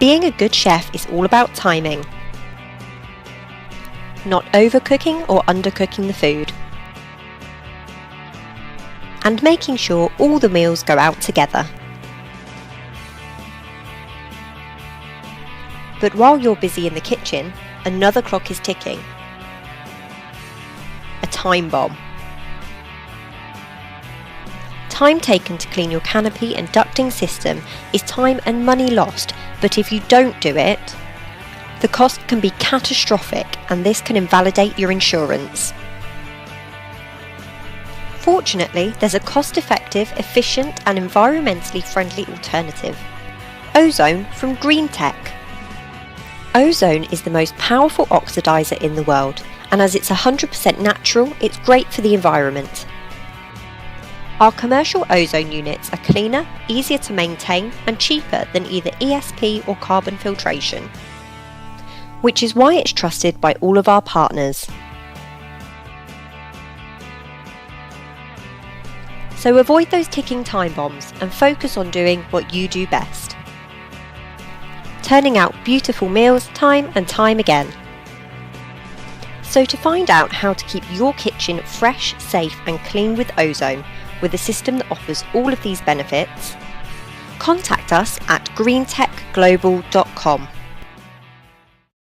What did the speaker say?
Being a good chef is all about timing, not overcooking or undercooking the food, and making sure all the meals go out together. But while you're busy in the kitchen, another clock is ticking. A time bomb. Time taken to clean your canopy and ducting system is time and money lost, but if you don't do it, the cost can be catastrophic and this can invalidate your insurance. Fortunately, there's a cost-effective, efficient and environmentally friendly alternative. Ozone from GreenTeck. Ozone is the most powerful oxidizer in the world, and as it's 100% natural, it's great for the environment. Our commercial ozone units are cleaner, easier to maintain and cheaper than either ESP or carbon filtration, which is why it's trusted by all of our partners. So avoid those ticking time bombs and focus on doing what you do best. Turning out beautiful meals time and time again. So to find out how to keep your kitchen fresh, safe and clean with ozone, with a system that offers all of these benefits, contact us at greentechglobal.com.